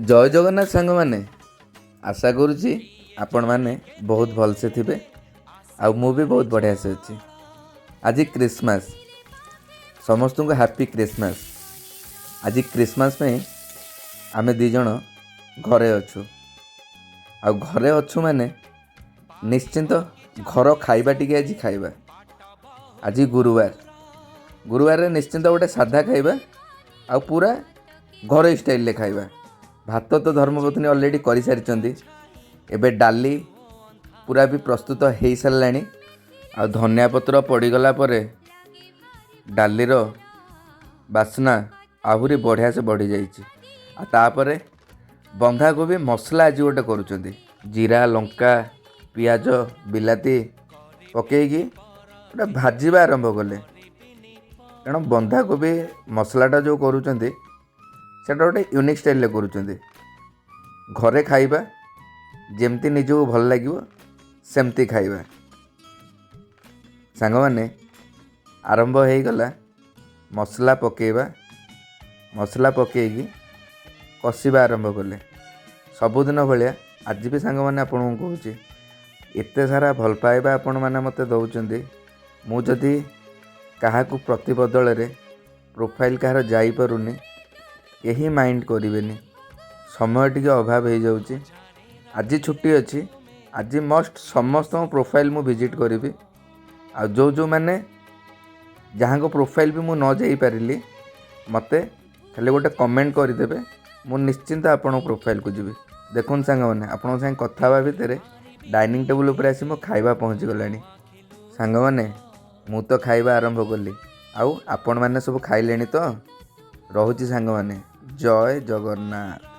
जय जगन्नाथ सांग मैंने आशा करुच्ची आपण मैंने बहुत भलसे थे आउ मु भी बहुत बढ़िया से अच्छी। आज क्रिसमस समस्त को हैप्पी क्रिसमस। आज क्रिसमस में आमे दीज घरे अच्छु आ घरे अच्छु माने निश्चिंत घर खाइबा टिके आज खाइबा। आज गुरुवार गुरुवार निश्चिंत गोटे साधा खाइबा आ पूरा घर स्टाइल ले खाइबा। भात तो धर्मपत्नी ऑलरेडी कर सारी एबे डाली पूरा भी प्रस्तुत हो सारे आ धनिया पत्र पड़गला डालीर बास्ना आहरी बढ़िया से बढ़ी जापर बंधाकोबी मसला आज गोटे करुँच जीरा लंका पियाज बिलाती पकईकी गोटे भाजवा आरंभ कले कारण बंधाकोबी मसलाटा जो करुँच सेटा गोटे यूनिक स्टाइल करुँच। घरे खाइबा जेमती निजको भल लगे सेमती खाइबा। सांग माने आरंभ हो गला मसला पकेबा मसला पकेगी कषिबा आरंभ कले सबुदिन भाया आज भी सांग माने आपन को कहूँ एते सारा भल पाइबा आपण मैंने मत दौरान मु जदि क्या प्रतिबदल प्रोफाइल कहार जापरुनी यही माइंड करें समय टी अभाव हो जाऊँगी। आज छुट्टी अच्छी आज मस्ट समस्त प्रोफाइल मु विजिट करी आ जो मैंने जहाँ को प्रोफाइल भी मु न जाई पारिली मते खाली गोटे कमेंट करदेवे मु निश्चिंत आपण प्रोफाइल को जी। देखुन सांग मैंने आपण साथ कथा भितर डाइनिंग टेबुल उपर आसी मो खाइबा पहुँची गलानी। सांग मैंने मु तो खाइबा आरंभ कली आउ आपण मैंने सब खाइले तो। रहुची सांग मैंने जय जगन्नाथ।